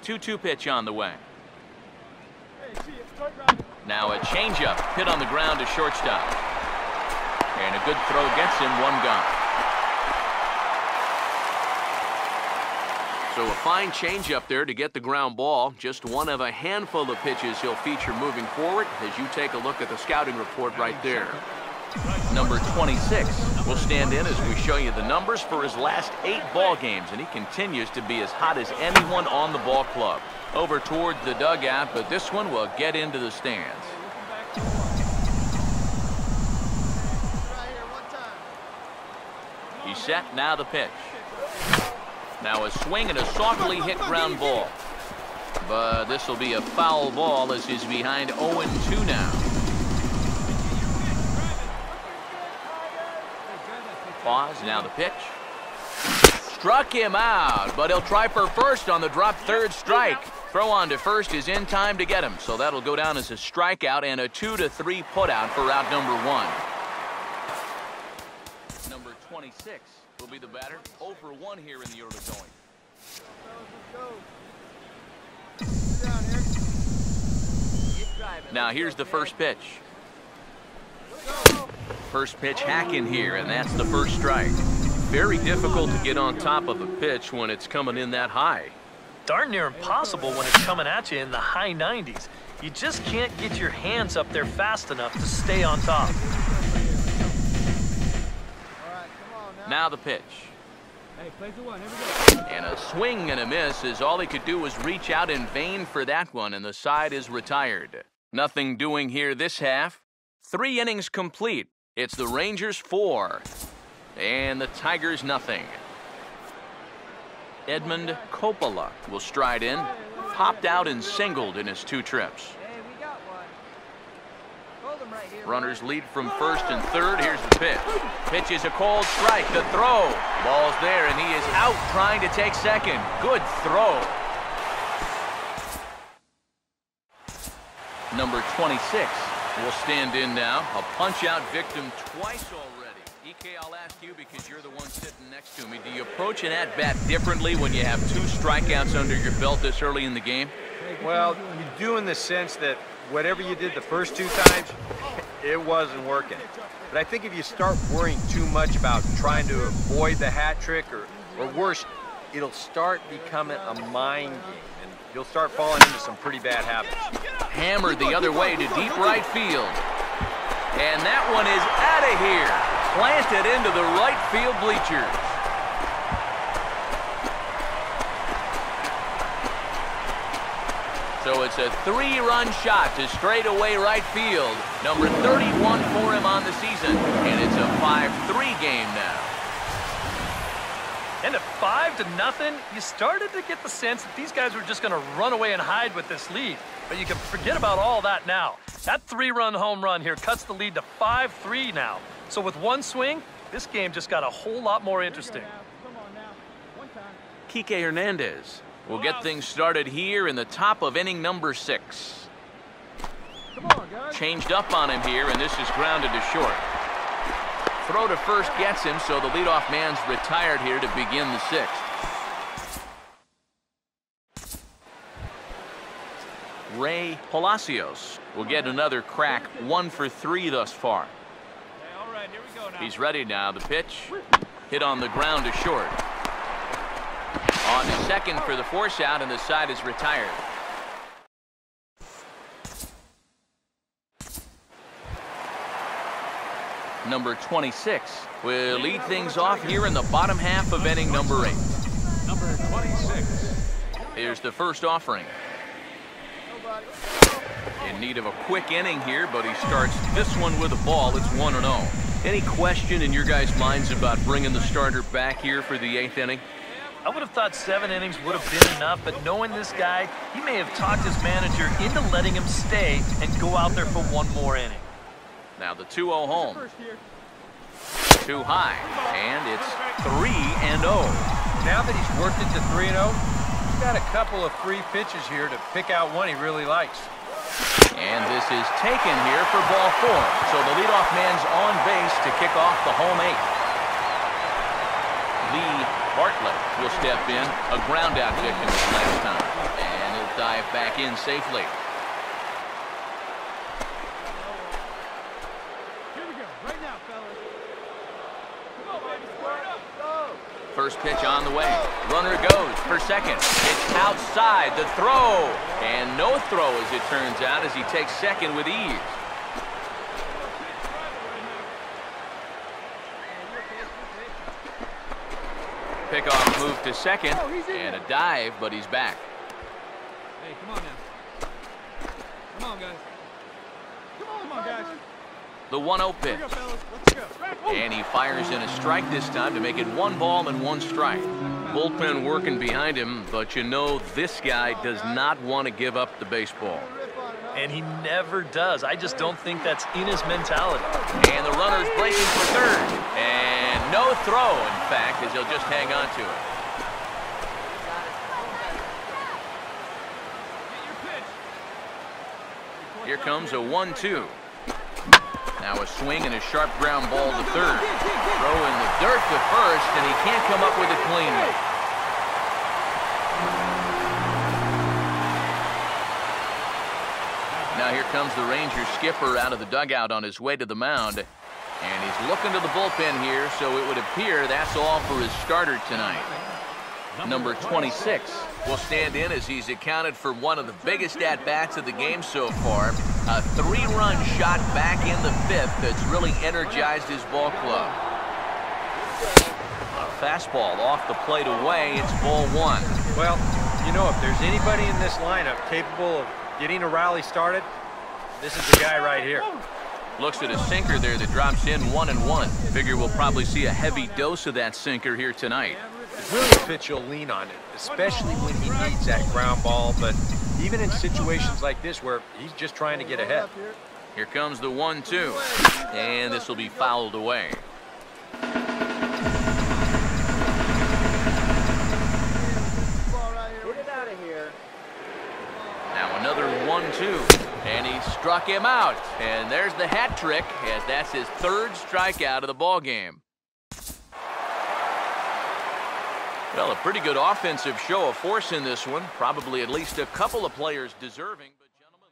2-2 pitch on the way. Now a changeup hit on the ground to shortstop. And a good throw gets him, one gone. So a fine changeup there to get the ground ball. Just one of a handful of pitches he'll feature moving forward as you take a look at the scouting report right there. Number 26 will stand in as we show you the numbers for his last 8 ball games, and he continues to be as hot as anyone on the ball club. Over toward the dugout, but this one will get into the stands. He's set, now the pitch. Now a swing and a softly hit ground ball. But this will be a foul ball as he's behind 0-2 now. Pause, now the pitch. Struck him out, but he'll try for first on the drop third strike. Throw on to first is in time to get him, so that'll go down as a strikeout and a 2-3 putout for out number 1. Number 26 will be the batter. 0 for 1 here in the early going. Now here's the first pitch. First pitch hacking here, and that's the first strike. Very difficult to get on top of a pitch when it's coming in that high. Darn near impossible when it's coming at you in the high 90s. You just can't get your hands up there fast enough to stay on top. Now the pitch. And a swing and a miss as all he could do was reach out in vain for that one, and the side is retired. Nothing doing here this half. 3 innings complete. It's the Rangers 4 and the Tigers nothing. Edmund Coppola will stride in. Popped out and singled in his 2 trips. Runners lead from first and third. Here's the pitch. Pitch is a cold strike. The throw. Ball's there, and he is out trying to take second. Good throw. Number 26 will stand in now. A punch-out victim twice already. EK, I'll ask you because you're the one sitting next to me. Do you approach an at-bat differently when you have 2 strikeouts under your belt this early in the game? Well, you do in the sense that whatever you did the first 2 times, it wasn't working. But I think if you start worrying too much about trying to avoid the hat trick or worse, it'll start becoming a mind game, and you'll start falling into some pretty bad habits. Hammered the other way to deep right field. And that one is out of here. Planted into the right field bleachers. So it's a 3-run shot to straightaway right field. Number 31 for him on the season. And it's a 5-3 game now. And at 5-0, you started to get the sense that these guys were just going to run away and hide with this lead. But you can forget about all that now. That 3-run home run here cuts the lead to 5-3 now. So with 1 swing, this game just got a whole lot more interesting. Kike Hernandez will get things started here in the top of inning number 6. Changed up on him here, and this is grounded to short. Throw to first gets him, so the leadoff man's retired here to begin the 6th. Ray Palacios will get another crack, 1 for 3 thus far. He's ready now. The pitch hit on the ground to short. On to second for the force out, and the side is retired. Number 26 will lead things off here in the bottom half of inning number 8. Number 26. Here's the first offering. In need of a quick inning here, but he starts this one with a ball. It's 1-0. Any question in your guys' minds about bringing the starter back here for the 8th inning? I would have thought 7 innings would have been enough, but knowing this guy, he may have talked his manager into letting him stay and go out there for 1 more inning. Now the 2-0 home. Too high, and it's 3-0. Now that he's worked it to 3-0, he's got a couple of free pitches here to pick out one he really likes. And this is taken here for ball 4. So the leadoff man's on base to kick off the home 8th. The Bartlett will step in, a ground out victim this last time. And he'll dive back in safely. Here we go. Right now, fellas. Come on, baby. Square it up. Go. First pitch on the way. Runner goes for second. It's outside the throw. And no throw, as it turns out, as he takes second with ease. Pickoff move to second, and a dive, but he's back. Hey, come on now. Come on, guys. Come on, guys. The 1-0 pitch. Let's go, fellas. Let's go. And he fires in a strike this time to make it 1 ball and 1 strike. Bullpen working behind him, but you know this guy does not want to give up the baseball. And he never does. I just don't think that's in his mentality. And the runner's breaking for third. And no throw, in fact, as he'll just hang on to it. Here comes a 1-2. Now a swing and a sharp ground ball to third. Throw in the dirt to first, and he can't come up with a clean one. Now here comes the Rangers skipper out of the dugout on his way to the mound. And he's looking to the bullpen here, so it would appear that's all for his starter tonight. Number 26 will stand in as he's accounted for one of the biggest at-bats of the game so far. A 3-run shot back in the 5th that's really energized his ball club. A fastball off the plate away. It's ball 1. Well, you know, if there's anybody in this lineup capable of getting a rally started, this is the guy right here. Looks at a sinker there that drops in 1-1. Figure we'll probably see a heavy dose of that sinker here tonight. It's really a pitch you'll lean on it, especially when he needs that ground ball, but even in situations like this where he's just trying to get ahead. Here comes the 1-2, and this will be fouled away. Now another 1-2, and he struck him out. And there's the hat trick, as that's his 3rd strikeout of the ball game. Well, a pretty good offensive show of force in this one. Probably at least a couple of players deserving. But gentlemen,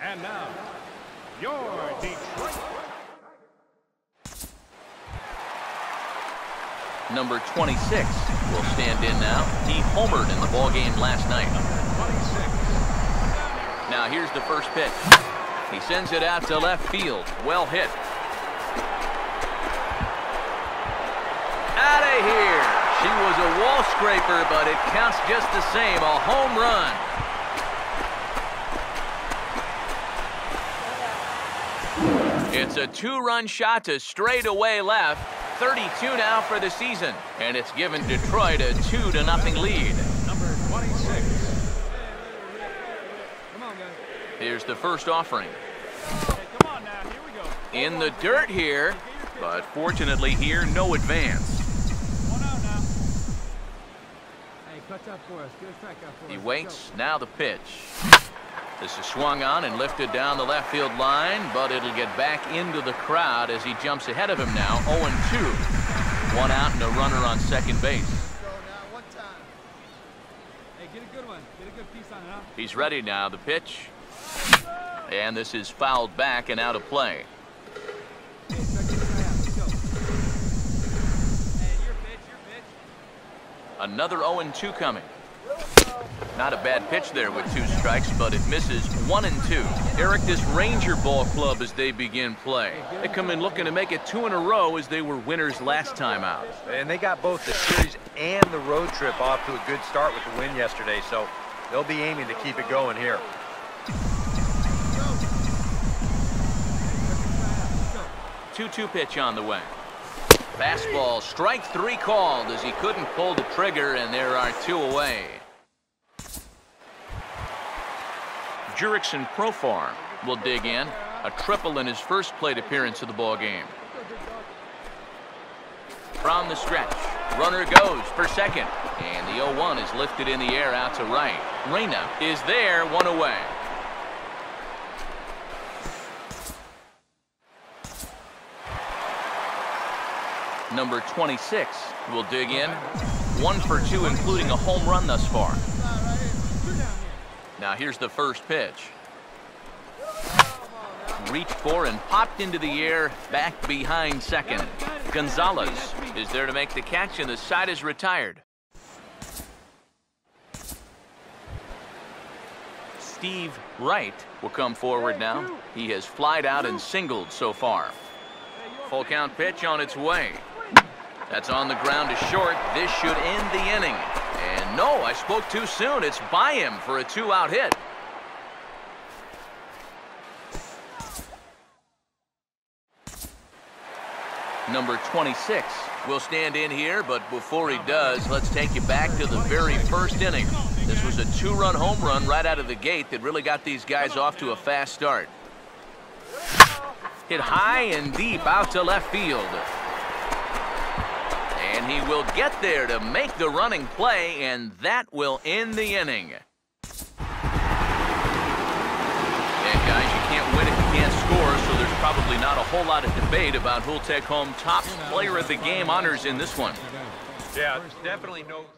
And now, your Detroit. number 26 will stand in now. He homered in the ball game last night. Now here's the first pitch. He sends it out to left field. Well hit. Out of here. She was a wall scraper, but it counts just the same. A home run. It's a 2-run shot to straightaway left. 32 now for the season. And it's given Detroit a 2-0 lead. Number 26. Come on, guys. Here's the first offering. Hey, come on now. Here we go. In the dirt here, but fortunately here, no advance. One out now. Hey, cut up for us. Get a strikeout for us. He waits, now the pitch. This is swung on and lifted down the left field line, but it'll get back into the crowd as he jumps ahead of him now, 0-2. 1 out and a runner on second base. Hey, get a good one. Get a good piece on it, huh? He's ready now, the pitch. And this is fouled back and out of play. Hey, check this guy out. Let's go. Hey, your pitch, your pitch. Another 0-2 coming. Not a bad pitch there with 2 strikes, but it misses 1 and 2. Eric, this Ranger ball club as they begin play. They come in looking to make it 2 in a row as they were winners last time out. And they got both the series and the road trip off to a good start with the win yesterday, so they'll be aiming to keep it going here. 2-2 pitch on the way. Fastball, strike 3 called as he couldn't pull the trigger, and there are 2 away. Jurickson Profar will dig in. A triple in his first plate appearance of the ball game. From the stretch, runner goes for second, and the 0-1 is lifted in the air out to right. Reyna is there, 1 away. Number 26 will dig in. 1 for 2, including a home run thus far. Now here's the first pitch. Reached for and popped into the air, back behind second. Gonzalez is there to make the catch, and the side is retired. Steve Wright will come forward now. He has flied out and singled so far. Full count pitch on its way. That's on the ground to short. This should end the inning. And no, I spoke too soon. It's by him for a 2-out hit. Number 26 will stand in here, but before he does, let's take you back to the very first inning. This was a 2-run home run right out of the gate that really got these guys off to a fast start. Hit high and deep out to left field. And he will get there to make the running play, and that will end the inning. And guys, you can't win if you can't score, so there's probably not a whole lot of debate about who'll take home top player of the game honors in this one. Yeah, there's definitely no debate.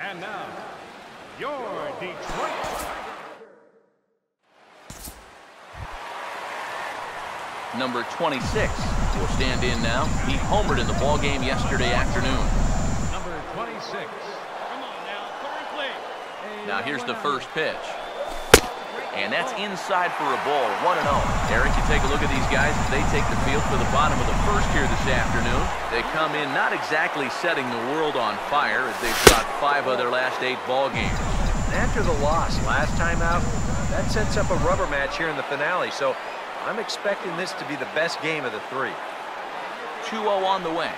And now, your Detroit. Number 26 will stand in now. He homered in the ball game yesterday afternoon. Number 26. Come on now, third plate. Now here's the first pitch. And that's inside for a ball, 1-0. Eric, you take a look at these guys as they take the field for the bottom of the first here this afternoon. They come in not exactly setting the world on fire as they've got 5 of their last 8 ball games. After the loss last time out, that sets up a rubber match here in the finale, so I'm expecting this to be the best game of the 3. 2-0 on the way.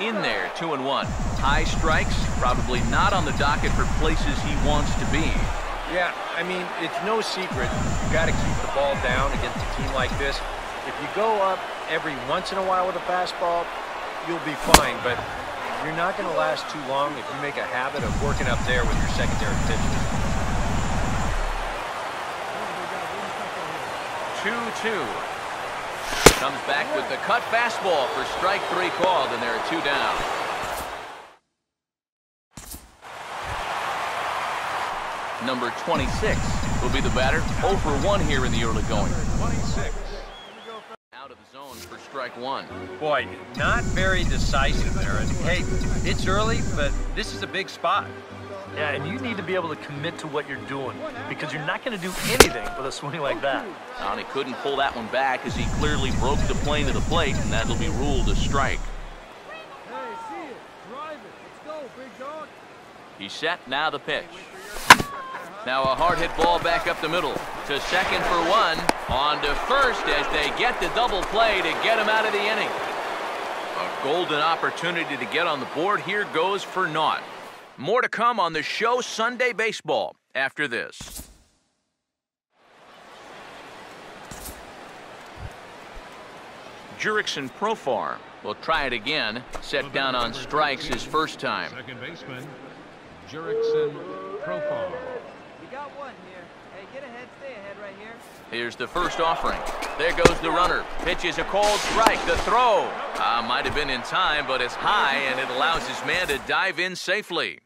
In there, 2-1. High strikes, probably not on the docket for places he wants to be. Yeah, I mean, it's no secret. You got to keep the ball down against a team like this. If you go up every once in a while with a fastball, you'll be fine, but you're not going to last too long if you make a habit of working up there with your secondary pitches. 2-2. Comes back with the cut fastball for strike 3 called, and there are 2 down. Number 26 will be the batter. 0 for 1 here in the early going. 26. Out of the zone for strike 1. Boy, not very decisive there. And hey, it's early, but this is a big spot. Yeah, and you need to be able to commit to what you're doing because you're not going to do anything with a swing like that. And he couldn't pull that one back as he clearly broke the plane of the plate, and that'll be ruled a strike. Hey, see it. Drive it. Let's go, big dog. He's set, now the pitch. Now a hard hit ball back up the middle. To second for 1. On to first as they get the double play to get him out of the inning. A golden opportunity to get on the board. Here goes for naught. More to come on the show Sunday Baseball after this. Jurickson Profar will try it again. Set down on strikes his first time. Second baseman, Jurickson Profar. You got one here. Hey, get ahead, stay ahead right here. Here's the first offering. There goes the runner. Pitch is a cold strike. The throw might have been in time, but it's high, and it allows his man to dive in safely.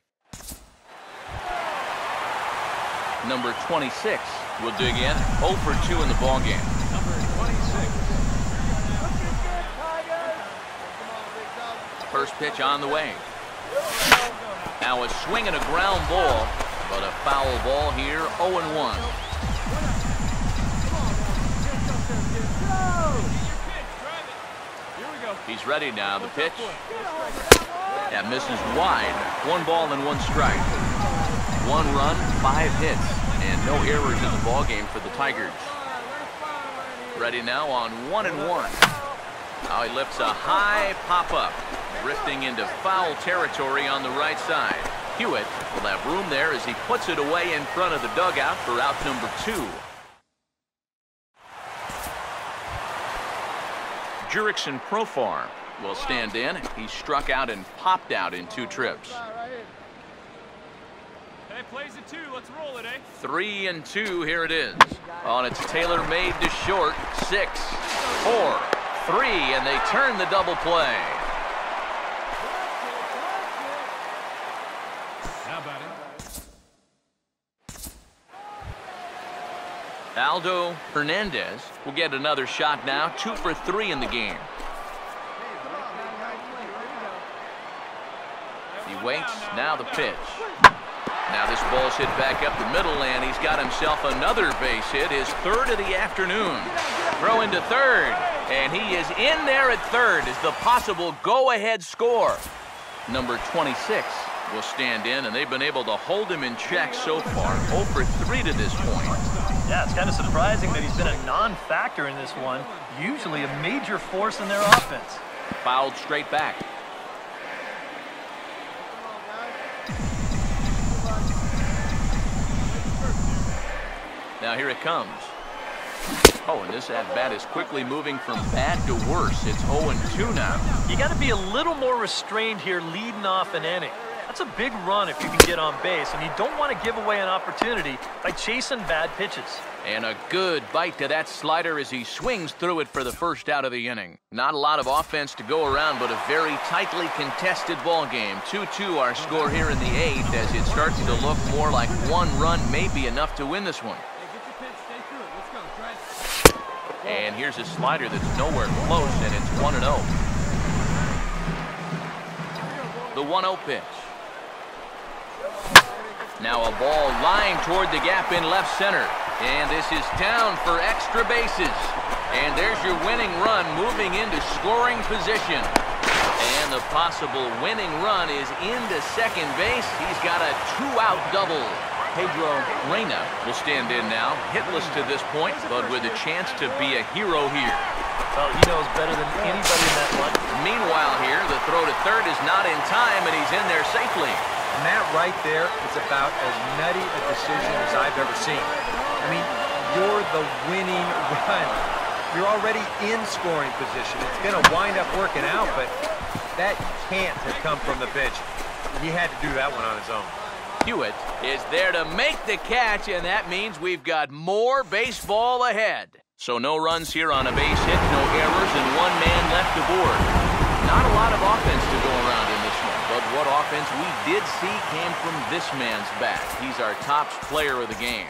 Number 26 will dig in. 0 for 2 in the ballgame. Number 26. First pitch on the way. Now a swing and a ground ball, but a foul ball here, 0-1. He's ready now. The pitch. That misses wide. 1 ball and 1 strike. 1 run, 5 hits, and no errors in the ballgame for the Tigers. Ready now on 1-1. Now he lifts a high pop-up, drifting into foul territory on the right side. Hewitt will have room there as he puts it away in front of the dugout for out number 2. Jurickson Profar will stand in. He struck out and popped out in 2 trips. Hey, plays it 2. Let's roll it, eh? 3-2, here it is. On its tailor-made to short. 6, 4, 3, and they turn the double play. Now batting. Aldo Hernandez will get another shot now. 2 for 3 in the game. He waits. Now the pitch. Now this ball's hit back up the middle, and he's got himself another base hit, his 3rd of the afternoon. Throw into 3rd, and he is in there at 3rd as the possible go-ahead score. Number 26 will stand in, and they've been able to hold him in check so far. 0 for 3 to this point. Yeah, it's kind of surprising that he's been a non-factor in this one. Usually a major force in their offense. Fouled straight back. Now here it comes. Oh, and this at-bat is quickly moving from bad to worse. It's 0-2 now. You got to be a little more restrained here leading off an inning. That's a big run if you can get on base, and you don't want to give away an opportunity by chasing bad pitches. And a good bite to that slider as he swings through it for the first out of the inning. Not a lot of offense to go around, but a very tightly contested ball game. 2-2 our score here in the 8th, as it's starting to look more like 1 run may be enough to win this one. And here's a slider that's nowhere close, and it's 1-0. The 1-0 pitch. Now a ball lying toward the gap in left center. And this is down for extra bases. And there's your winning run moving into scoring position. And the possible winning run is into second base. He's got a 2-out double. Pedro Reina will stand in now, hitless to this point, but with a chance to be a hero here. Well, he knows better than anybody in that line. Meanwhile here, the throw to 3rd is not in time, and he's in there safely. And that right there is about as nutty a decision as I've ever seen. I mean, you're the winning run. You're already in scoring position. It's going to wind up working out, but that can't have come from the pitch. He had to do that one on his own. Hewitt is there to make the catch, and that means we've got more baseball ahead. So no runs here on a base hit, no errors, and 1 man left aboard. Not a lot of offense to go around in this one, but what offense we did see came from this man's bat. He's our top player of the game.